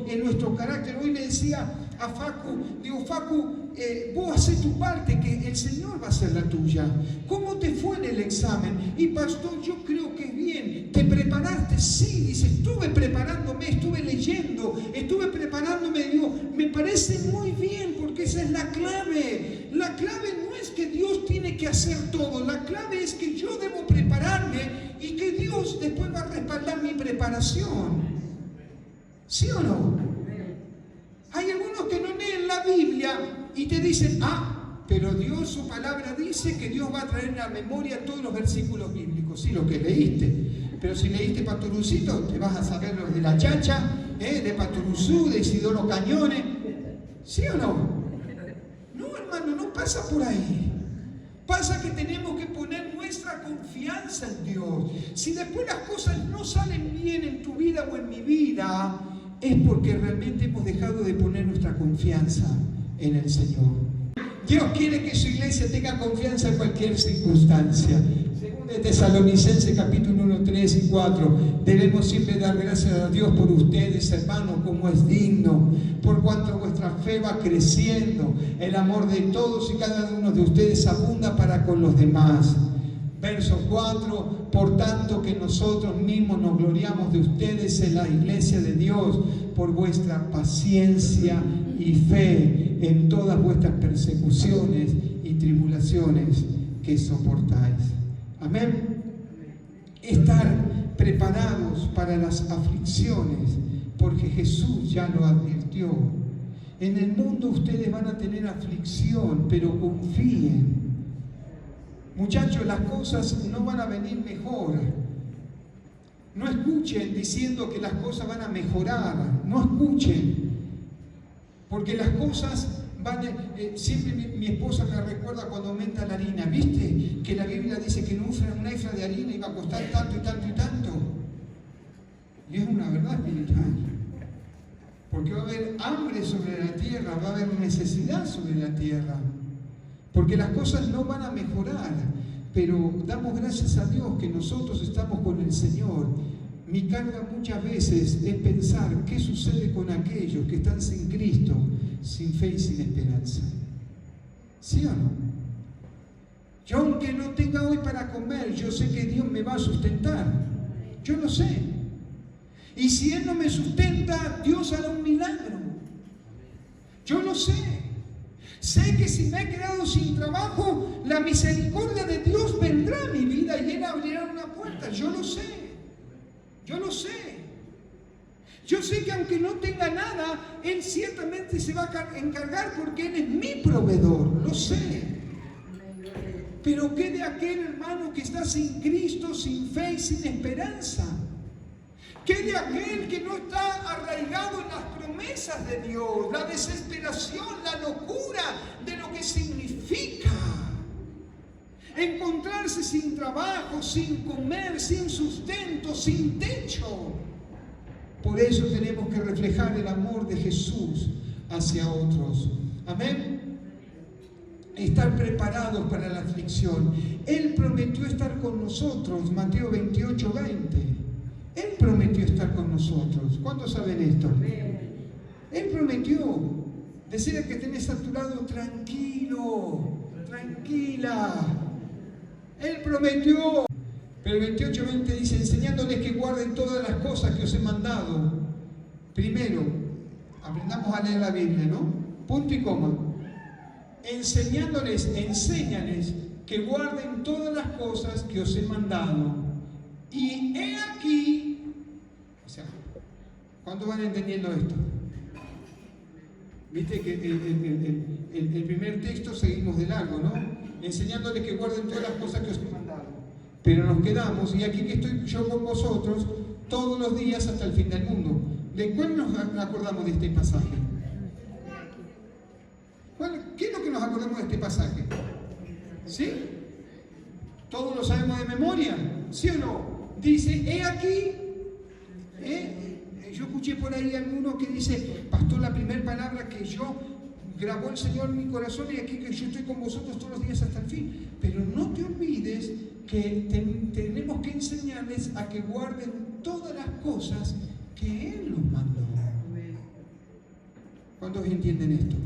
[SPEAKER 1] en nuestro carácter? Hoy le decía a Facu, digo: Facu, vos hacés tu parte, que el Señor va a hacer la tuya. ¿Cómo te fue en el examen? Y pastor, yo creo que bien. ¿Te preparaste? Sí, dice: estuve preparándome, estuve leyendo, estuve preparándome. Digo: me parece muy bien, porque esa es la clave. La clave no es que Dios tiene que hacer todo, la clave es que yo debo prepararme y que Dios después va a respaldar mi preparación. ¿Sí o no? Hay algunos que no leen la Biblia y te dicen: pero Dios, su palabra dice que Dios va a traer en la memoria todos los versículos bíblicos. Sí, lo que leíste. Pero si leíste Pastorucito, te vas a saber los de la Chacha, de Pastoruzú, de Isidoro Cañones. ¿Sí o no? No, hermano, no pasa por ahí. Pasa que tenemos que poner nuestra confianza en Dios. Si después las cosas no salen bien en tu vida o en mi vida, es porque realmente hemos dejado de poner nuestra confianza en el Señor. Dios quiere que su iglesia tenga confianza en cualquier circunstancia. Según de Tesalonicenses capítulo 1, 3 y 4, debemos siempre dar gracias a Dios por ustedes, hermanos, como es digno, por cuanto vuestra fe va creciendo, el amor de todos y cada uno de ustedes abunda para con los demás. Verso 4, por tanto que nosotros mismos nos gloriamos de ustedes en la iglesia de Dios por vuestra paciencia y fe en todas vuestras persecuciones y tribulaciones que soportáis. Amén. Estar preparados para las aflicciones, porque Jesús ya lo advirtió. En el mundo ustedes van a tener aflicción, pero confíen. Muchachos, las cosas no van a venir mejor. No escuchen diciendo que las cosas van a mejorar. No escuchen. Porque las cosas van... siempre mi esposa me recuerda cuando aumenta la harina. ¿Viste? Que la Biblia dice que una efra de harina iba a costar tanto y tanto y tanto. Y es una verdad espiritual. Porque va a haber hambre sobre la tierra, va a haber necesidad sobre la tierra. Porque las cosas no van a mejorar. Pero damos gracias a Dios que nosotros estamos con el Señor. Mi carga muchas veces es pensar qué sucede con aquellos que están sin Cristo, sin fe y sin esperanza. ¿Sí o no? Yo aunque no tenga hoy para comer, yo sé que Dios me va a sustentar. Yo lo sé. Y si Él no me sustenta, Dios hará un milagro. Yo lo sé. Sé que si me he quedado sin trabajo, la misericordia de Dios vendrá a mi vida y Él abrirá una puerta. Yo lo sé. Yo lo sé. Yo sé que aunque no tenga nada, Él ciertamente se va a encargar porque Él es mi proveedor. Lo sé. Pero ¿qué de aquel hermano que está sin Cristo, sin fe y sin esperanza? ¿Qué de aquel que no está arraigado en las promesas de Dios? La desesperación, la locura de lo que significa encontrarse sin trabajo, sin comer, sin sustento, sin techo. Por eso tenemos que reflejar el amor de Jesús hacia otros. Amén. Estar preparados para la aflicción. Él prometió estar con nosotros, Mateo 28:20. Él prometió estar con nosotros. ¿Cuántos saben esto? Él prometió. Decirle que tenés a tu lado, tranquilo, tranquila. Él prometió. Pero el 28:20 dice, enseñándoles que guarden todas las cosas que os he mandado. Primero, aprendamos a leer la Biblia, ¿no? Punto y coma. Enséñales que guarden todas las cosas que os he mandado. Y he aquí, o sea, ¿cuántos van entendiendo esto? Viste que el primer texto seguimos de largo, ¿no? Enseñándoles que guarden todas las cosas que os he mandado. Pero nos quedamos, y aquí que estoy yo con vosotros, todos los días hasta el fin del mundo. ¿De cuál nos acordamos de este pasaje? ¿Qué es lo que nos acordamos de este pasaje? ¿Sí? ¿Todos lo sabemos de memoria? ¿Sí o no? Dice, he aquí, yo escuché por ahí alguno que dice, pastor, la primera palabra que yo grabó el Señor en mi corazón y aquí que yo estoy con vosotros todos los días hasta el fin. Pero no te olvides que tenemos que enseñarles a que guarden todas las cosas que Él nos mandó. ¿Cuántos entienden esto?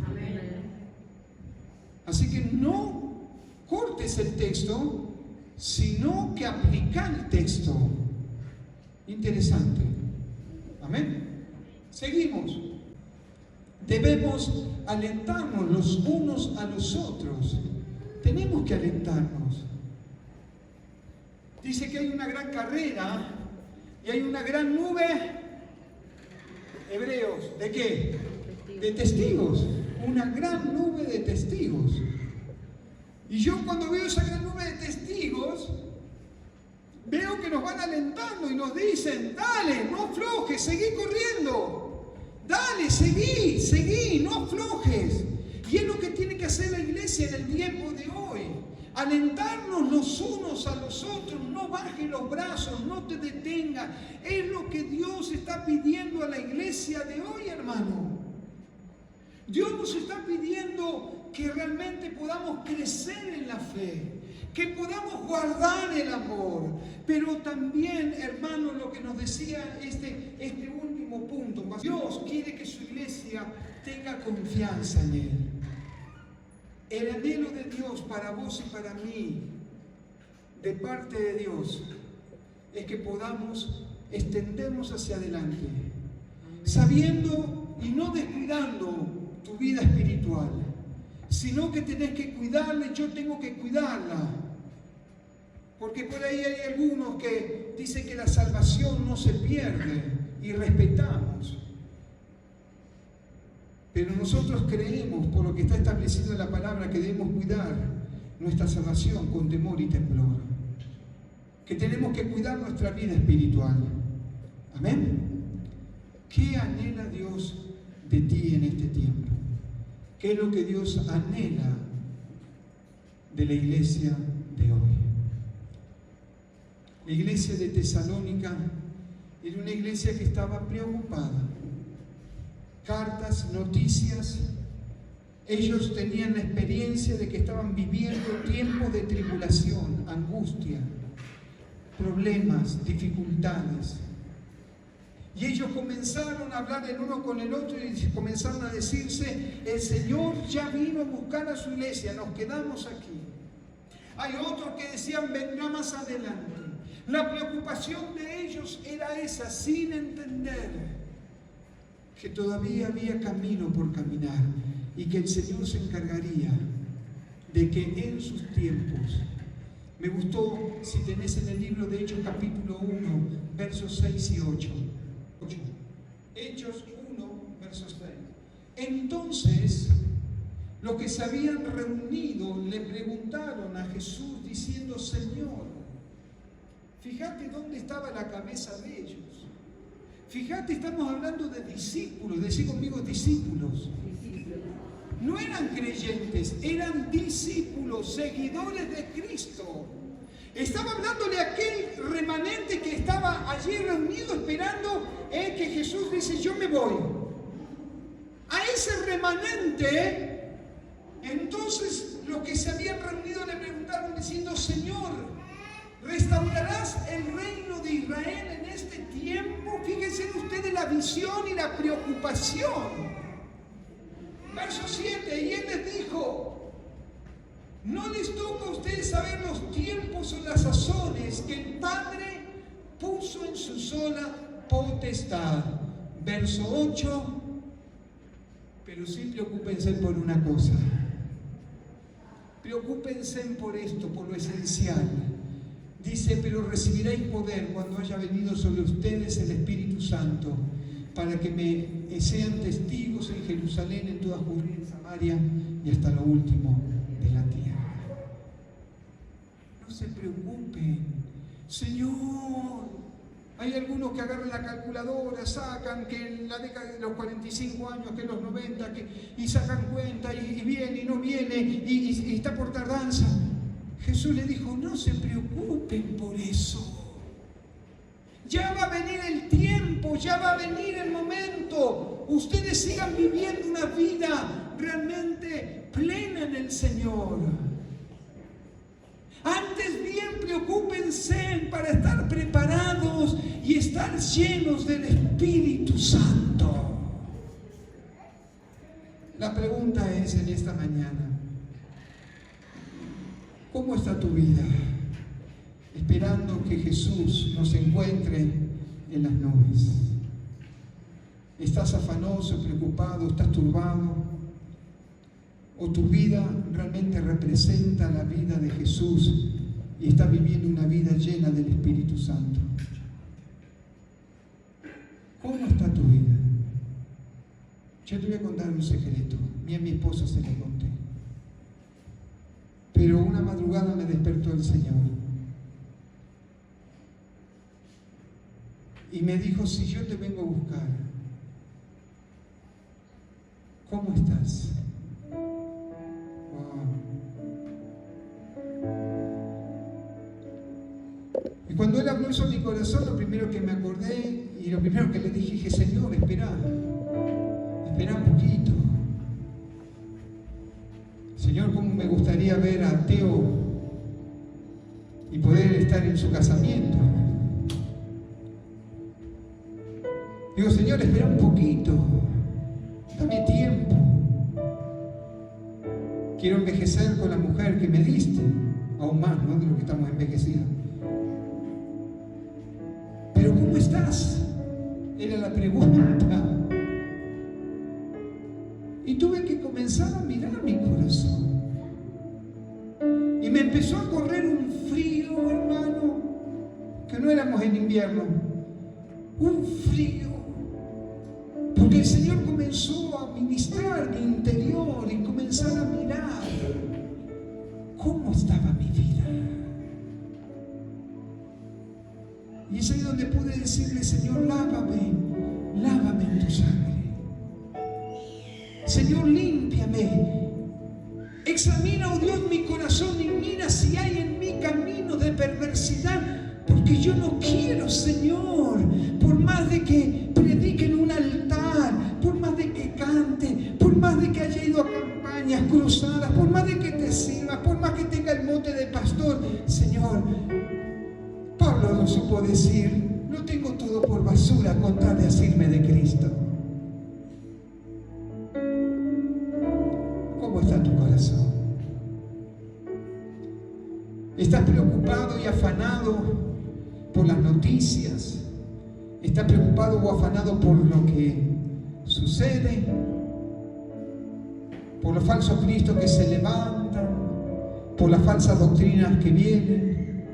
[SPEAKER 1] Así que no cortes el texto, sino que aplica el texto. Interesante. Amén. Seguimos. Debemos alentarnos los unos a los otros. Tenemos que alentarnos. Dice que hay una gran carrera y hay una gran nube. Hebreos, ¿de qué? De testigos. Una gran nube de testigos. Y yo cuando veo esa gran nube de testigos, veo que nos van alentando y nos dicen, dale, no aflojes, seguí corriendo. Dale, seguí, no aflojes. Y es lo que tiene que hacer la iglesia en el tiempo de hoy. Alentarnos los unos a los otros, no bajes los brazos, no te detengas. Es lo que Dios está pidiendo a la iglesia de hoy, hermano. Dios nos está pidiendo que realmente podamos crecer en la fe, que podamos guardar el amor, pero también, hermano, lo que nos decía este último punto, Dios quiere que su iglesia tenga confianza en Él. El anhelo de Dios para vos y para mí, de parte de Dios, es que podamos extendernos hacia adelante, sabiendo y no descuidando tu vida espiritual, sino que tenés que cuidarla y yo tengo que cuidarla. Porque por ahí hay algunos que dicen que la salvación no se pierde y respetamos. Pero nosotros creemos, por lo que está establecido en la palabra, que debemos cuidar nuestra salvación con temor y temblor. Que tenemos que cuidar nuestra vida espiritual. Amén. ¿Qué anhela Dios de ti en este tiempo? ¿Qué es lo que Dios anhela de la iglesia de hoy? La iglesia de Tesalónica era una iglesia que estaba preocupada. Cartas, noticias. Ellos tenían la experiencia de que estaban viviendo tiempos de tribulación, angustia, problemas, dificultades. Y ellos comenzaron a hablar el uno con el otro y comenzaron a decirse: el Señor ya vino a buscar a su iglesia, nos quedamos aquí. Hay otros que decían: vendrá más adelante. La preocupación de ellos era esa, sin entender que todavía había camino por caminar y que el Señor se encargaría de que en sus tiempos. Me gustó, si tenés en el libro de Hechos capítulo 1, versos 6 y 8. Hechos 1, versos 6. Entonces, los que se habían reunido le preguntaron a Jesús diciendo: Señor, fíjate dónde estaba la cabeza de ellos. Fíjate, estamos hablando de discípulos. Decí conmigo: discípulos. No eran creyentes, eran discípulos, seguidores de Cristo. Estaba hablándole a aquel remanente que estaba allí reunido esperando que Jesús dice: yo me voy. A ese remanente, entonces los que se habían reunido le preguntaron diciendo: Señor, ¿restaurarás el reino de Israel en este tiempo? Fíjense ustedes la visión y la preocupación. Verso 7, y él les dijo: no les toca a ustedes saber los tiempos o las sazones que el Padre puso en su sola potestad. Verso 8, pero sí preocúpense por una cosa. Preocúpense por esto, por lo esencial. Dice: pero recibiréis poder cuando haya venido sobre ustedes el Espíritu Santo, para que me sean testigos en Jerusalén, en toda Judea, en Samaria y hasta lo último de la tierra. No se preocupen, Señor. Hay algunos que agarran la calculadora, sacan que en la década de los 45 años, que en los 90, y sacan cuenta, y viene y no viene, y está por tardanza. Jesús le dijo: no se preocupen por eso. Ya va a venir el tiempo, ya va a venir el momento. Ustedes sigan viviendo una vida realmente plena en el Señor. Antes bien preocúpense para estar preparados y estar llenos del Espíritu Santo. La pregunta es en esta mañana: ¿cómo está tu vida? Esperando que Jesús nos encuentre en las nubes. ¿Estás afanoso, preocupado, estás turbado? ¿O tu vida realmente representa la vida de Jesús y estás viviendo una vida llena del Espíritu Santo? ¿Cómo está tu vida? Yo te voy a contar un secreto. A mi esposa se lo conté. Pero una madrugada me despertó el Señor y me dijo: si yo te vengo a buscar, ¿cómo estás? Wow. Y cuando Él habló eso en mi corazón, lo primero que me acordé y lo primero que le dije: Señor, espera un poquito. Señor, cómo me gustaría ver a Teo y poder estar en su casamiento. Digo: Señor, espera un poquito, dame tiempo. Quiero envejecer con la mujer que me diste, aún más, ¿no?, de lo que estamos envejecidos. Pero ¿cómo estás? Era la pregunta. Y tuve que comenzar a mirar mi corazón. Y me empezó a correr un frío, hermano, que no éramos en invierno. Un frío. Porque el Señor comenzó a ministrar mi interior y comenzar a mirar cómo estaba mi vida. Y es ahí donde pude decirle: Señor, lávame en tu sangre. Señor, límpiame. Examina, oh Dios, mi corazón y mira si hay en mí camino de perversidad, porque yo no quiero, Señor, por más de que predique en un altar, por más de que cante, por más de que haya ido a campañas cruzadas, por más de que te sirva, por más que tenga el mote de pastor, Señor, Pablo no supo decir, lo tengo todo por basura con tal de asirme de Cristo. ¿Cómo está tu corazón? ¿Estás preocupado y afanado por las noticias? ¿Estás preocupado o afanado por lo que sucede? ¿Por los falsos cristos que se levantan? ¿Por las falsas doctrinas que vienen?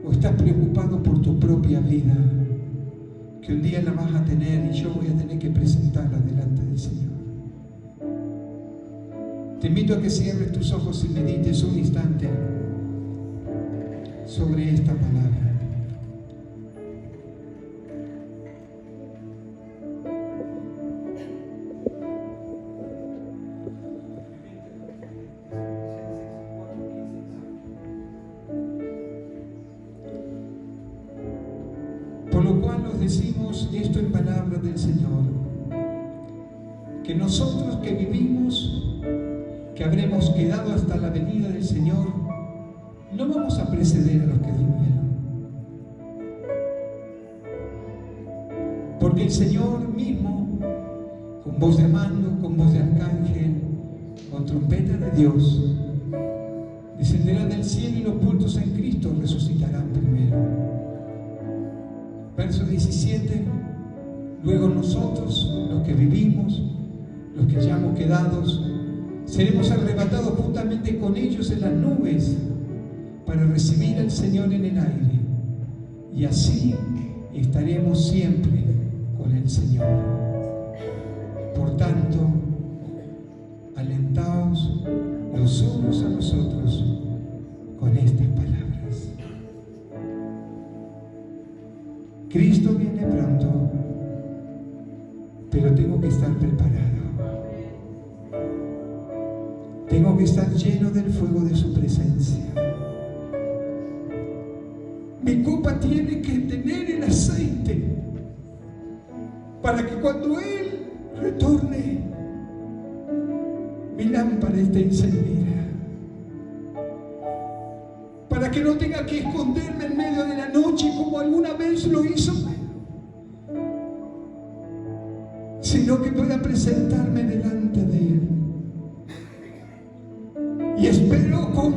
[SPEAKER 1] ¿O estás preocupado por tu propia vida? Que un día la vas a tener y yo voy a tener que presentarla delante del Señor. Te invito a que cierres tus ojos y medites un instante sobre esta palabra. Por lo cual nos decimos esto en palabra del Señor, que nosotros que vivimos, que habremos quedado hasta la venida del Señor, no vamos a preceder a los que durmieron. Porque el Señor mismo, con voz de mando, con voz de arcángel, con trompeta de Dios, descenderá del cielo y los muertos en Cristo resucitarán primero. Verso 17, luego nosotros, los que vivimos, los que hayamos quedados, seremos arrebatados juntamente con ellos en las nubes para recibir al Señor en el aire, y así estaremos siempre con el Señor. Por tanto, alentaos los unos a los otros con estas palabras. Cristo viene pronto, pero tengo que estar preparado. Tengo que estar lleno del fuego de su presencia. Mi copa tiene que tener el aceite para que cuando Él retorne, mi lámpara esté encendida. Para que no tenga que esconderme en medio de la noche como alguna vez lo hizo, sino que pueda presentarme delante de Él. Y espero con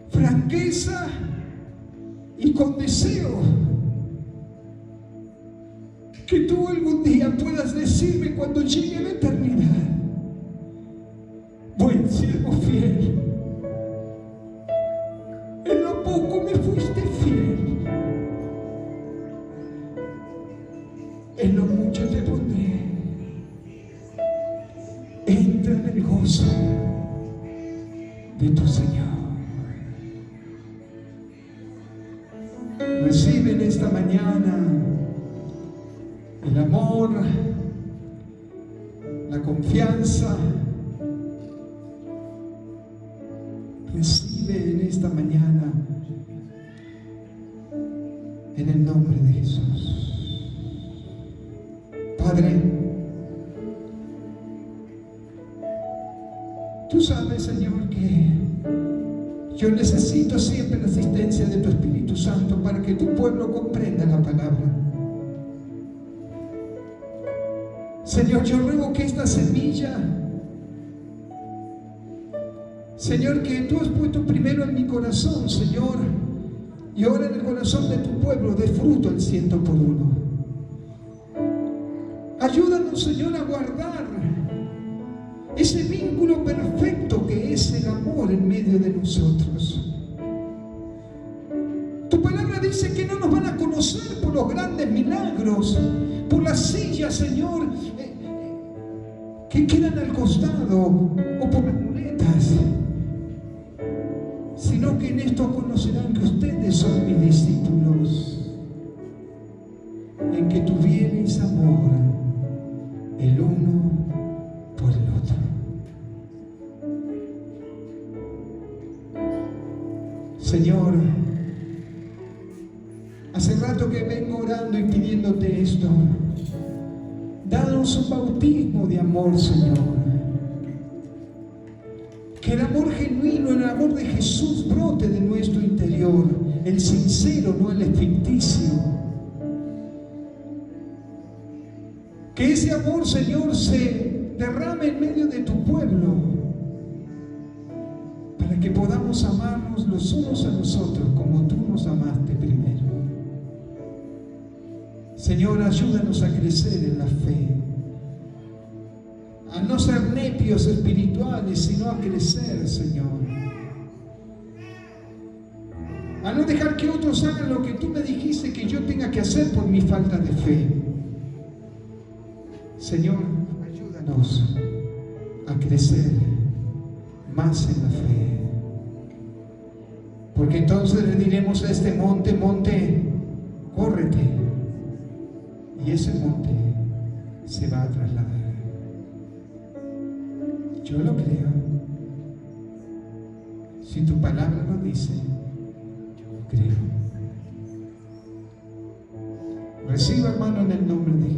[SPEAKER 1] franqueza y con deseo que tú algún día puedas decirme cuando llegue la eternidad: buen siervo fiel, en lo poco me fuiste fiel, en lo mucho te pondré. Entra en el gozo de tu Señor. Recibe en esta mañana el amor, la confianza. Recibe en esta mañana en el nombre de Jesús. Padre, tú sabes, Señor, que yo necesito siempre la asistencia de tu Espíritu Santo para que tu pueblo comprenda la palabra. Señor, yo ruego que esta semilla, Señor, que tú has puesto primero en mi corazón, Señor, y ahora en el corazón de tu pueblo, dé fruto al 100%. Ayúdanos, Señor, a guardar ese vínculo perfecto que es el amor en medio de nosotros. Tu palabra dice que no nos van a conocer por los grandes milagros, por las sillas, Señor, que quedan al costado, o por las muletas, sino que en esto conocerán que ustedes son mis discípulos, en que tú vienes amor Señor, hace rato que vengo orando y pidiéndote esto. Danos un bautismo de amor, Señor. Que el amor genuino, el amor de Jesús brote de nuestro interior, el sincero, no el ficticio. Que ese amor, Señor, se derrame en medio de tu pueblo, para que podamos amarnos los unos a los otros como tú nos amaste primero. Señor, ayúdanos a crecer en la fe, a no ser nepios espirituales, sino a crecer, Señor. A no dejar que otros hagan lo que tú me dijiste que yo tenga que hacer por mi falta de fe. Señor, ayúdanos a crecer más en la fe. Porque entonces le diremos a este monte, monte, córrete. Y ese monte se va a trasladar. Yo lo creo. Si tu palabra lo dice, yo lo creo. Reciba, hermano, en el nombre de